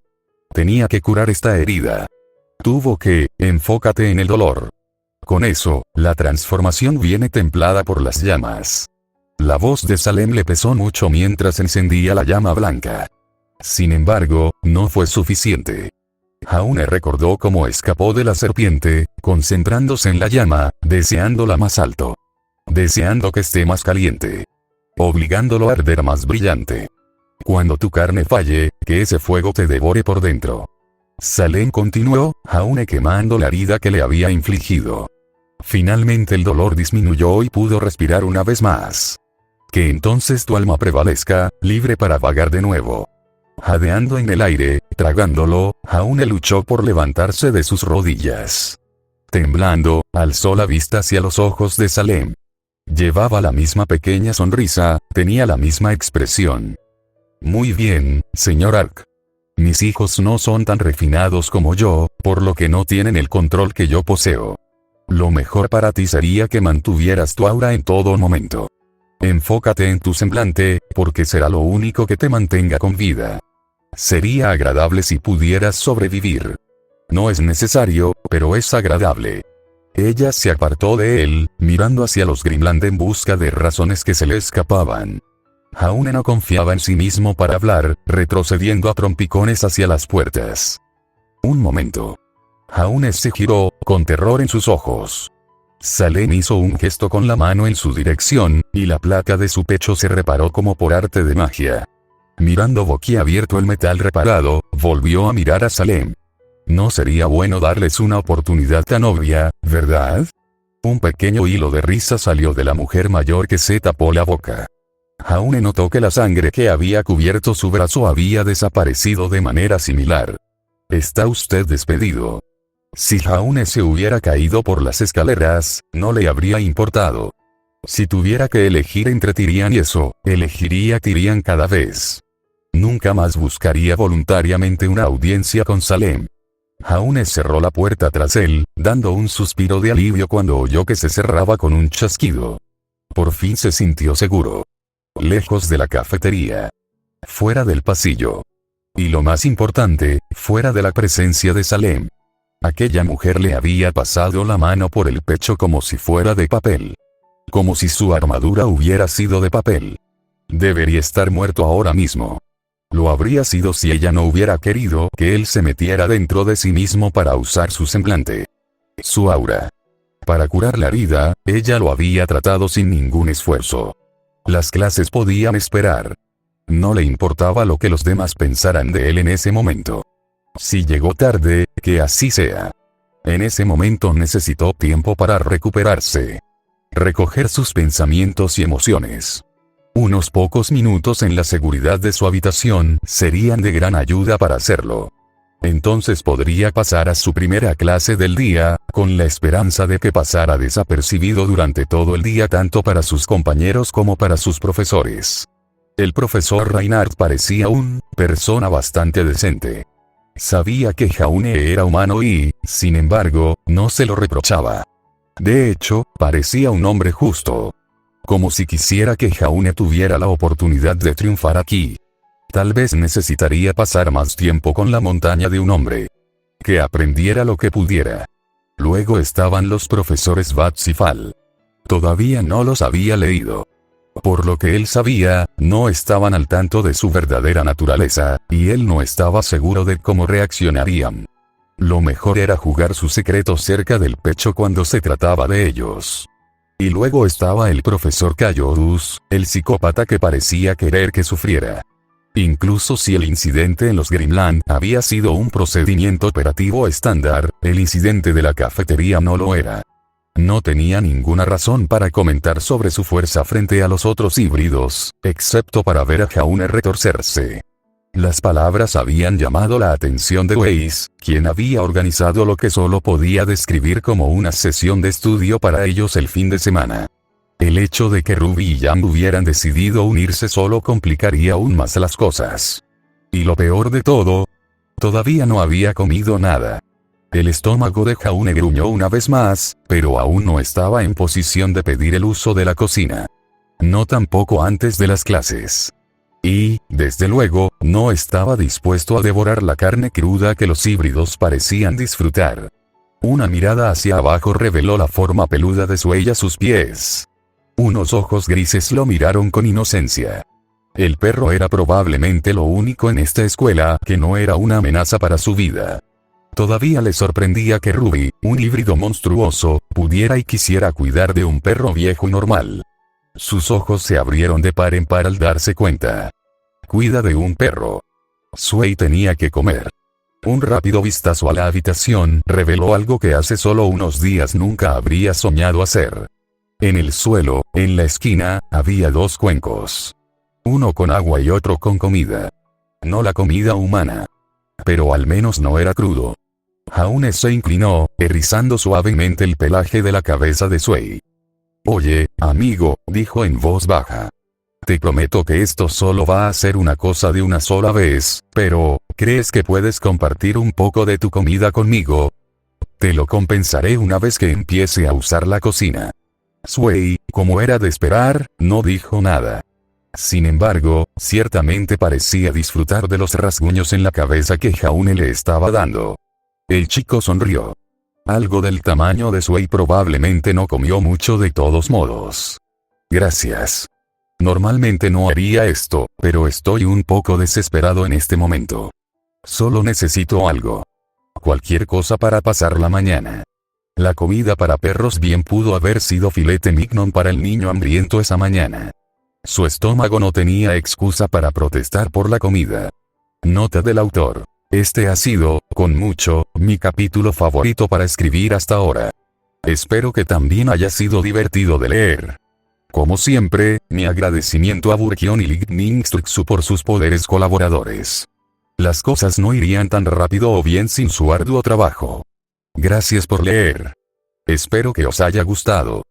Tenía que curar esta herida. Tuvo que, enfócate en el dolor. Con eso, la transformación viene templada por las llamas. La voz de Salem le pesó mucho mientras encendía la llama blanca. Sin embargo, no fue suficiente. Jaune recordó cómo escapó de la serpiente, concentrándose en la llama, deseándola más alto. Deseando que esté más caliente. Obligándolo a arder más brillante. Cuando tu carne falle, que ese fuego te devore por dentro. Salem continuó, Jaune quemando la herida que le había infligido. Finalmente el dolor disminuyó y pudo respirar una vez más. Que entonces tu alma prevalezca, libre para vagar de nuevo. Jadeando en el aire, tragándolo, Jaune luchó por levantarse de sus rodillas. Temblando, alzó la vista hacia los ojos de Salem. Llevaba la misma pequeña sonrisa, tenía la misma expresión. Muy bien, señor Ark. Mis hijos no son tan refinados como yo, por lo que no tienen el control que yo poseo. Lo mejor para ti sería que mantuvieras tu aura en todo momento. Enfócate en tu semblante, porque será lo único que te mantenga con vida. Sería agradable si pudieras sobrevivir. No es necesario, pero es agradable. Ella se apartó de él, mirando hacia los Grimland en busca de razones que se le escapaban. Jaune no confiaba en sí mismo para hablar, retrocediendo a trompicones hacia las puertas. Un momento. Jaune se giró, con terror en sus ojos. Salem hizo un gesto con la mano en su dirección, y la placa de su pecho se reparó como por arte de magia. Mirando boquiabierto el metal reparado, volvió a mirar a Salem. No sería bueno darles una oportunidad tan obvia, ¿verdad? Un pequeño hilo de risa salió de la mujer mayor que se tapó la boca. Jaune notó que la sangre que había cubierto su brazo había desaparecido de manera similar. Está usted despedido. Si Jaune se hubiera caído por las escaleras, no le habría importado. Si tuviera que elegir entre Tyrian y eso, elegiría Tyrian cada vez. Nunca más buscaría voluntariamente una audiencia con Salem. Jaune cerró la puerta tras él, dando un suspiro de alivio cuando oyó que se cerraba con un chasquido. Por fin se sintió seguro. Lejos de la cafetería. Fuera del pasillo. Y lo más importante, fuera de la presencia de Salem. Aquella mujer le había pasado la mano por el pecho como si fuera de papel. Como si su armadura hubiera sido de papel. Debería estar muerto ahora mismo. Lo habría sido si ella no hubiera querido que él se metiera dentro de sí mismo para usar su semblante. Su aura. Para curar la herida, ella lo había tratado sin ningún esfuerzo. Las clases podían esperar. No le importaba lo que los demás pensaran de él en ese momento. Si llegó tarde, que así sea. En ese momento necesitó tiempo para recuperarse. Recoger sus pensamientos y emociones. Unos pocos minutos en la seguridad de su habitación serían de gran ayuda para hacerlo. Entonces podría pasar a su primera clase del día, con la esperanza de que pasara desapercibido durante todo el día tanto para sus compañeros como para sus profesores. El profesor Reinhardt parecía una persona bastante decente. Sabía que Jaune era humano y, sin embargo, no se lo reprochaba. De hecho, parecía un hombre justo. Como si quisiera que Jaune tuviera la oportunidad de triunfar aquí. Tal vez necesitaría pasar más tiempo con la montaña de un hombre. Que aprendiera lo que pudiera. Luego estaban los profesores Bats y Fall. Todavía no los había leído. Por lo que él sabía, no estaban al tanto de su verdadera naturaleza, y él no estaba seguro de cómo reaccionarían. Lo mejor era jugar sus secretos cerca del pecho cuando se trataba de ellos. Y luego estaba el profesor Cayodus, el psicópata que parecía querer que sufriera. Incluso si el incidente en los Grimland había sido un procedimiento operativo estándar, el incidente de la cafetería no lo era. No tenía ninguna razón para comentar sobre su fuerza frente a los otros híbridos, excepto para ver a Jaune retorcerse. Las palabras habían llamado la atención de Weiss, quien había organizado lo que solo podía describir como una sesión de estudio para ellos el fin de semana. El hecho de que Ruby y Jam hubieran decidido unirse solo complicaría aún más las cosas. Y lo peor de todo, todavía no había comido nada. El estómago de Jaune gruñó una vez más, pero aún no estaba en posición de pedir el uso de la cocina. No tampoco antes de las clases. Y, desde luego, no estaba dispuesto a devorar la carne cruda que los híbridos parecían disfrutar. Una mirada hacia abajo reveló la forma peluda de Sway a sus pies. Unos ojos grises lo miraron con inocencia. El perro era probablemente lo único en esta escuela que no era una amenaza para su vida. Todavía le sorprendía que Ruby, un híbrido monstruoso, pudiera y quisiera cuidar de un perro viejo y normal. Sus ojos se abrieron de par en par al darse cuenta. Cuida de un perro. Sway tenía que comer. Un rápido vistazo a la habitación reveló algo que hace solo unos días nunca habría soñado hacer. En el suelo, en la esquina, había dos cuencos. Uno con agua y otro con comida. No la comida humana. Pero al menos no era crudo. Jaune se inclinó, erizando suavemente el pelaje de la cabeza de Sway. Oye, amigo, dijo en voz baja. Te prometo que esto solo va a ser una cosa de una sola vez, pero, ¿crees que puedes compartir un poco de tu comida conmigo? Te lo compensaré una vez que empiece a usar la cocina. Sway, como era de esperar, no dijo nada. Sin embargo, ciertamente parecía disfrutar de los rasguños en la cabeza que Jaune le estaba dando. El chico sonrió. Algo del tamaño de Sway probablemente no comió mucho de todos modos. Gracias. Normalmente no haría esto, pero estoy un poco desesperado en este momento. Solo necesito algo. Cualquier cosa para pasar la mañana. La comida para perros bien pudo haber sido filete mignon para el niño hambriento esa mañana. Su estómago no tenía excusa para protestar por la comida. Nota del autor. Este ha sido, con mucho, mi capítulo favorito para escribir hasta ahora. Espero que también haya sido divertido de leer. Como siempre, mi agradecimiento a Burkion y Lightningstruxu por sus poderes colaboradores. Las cosas no irían tan rápido o bien sin su arduo trabajo. Gracias por leer. Espero que os haya gustado.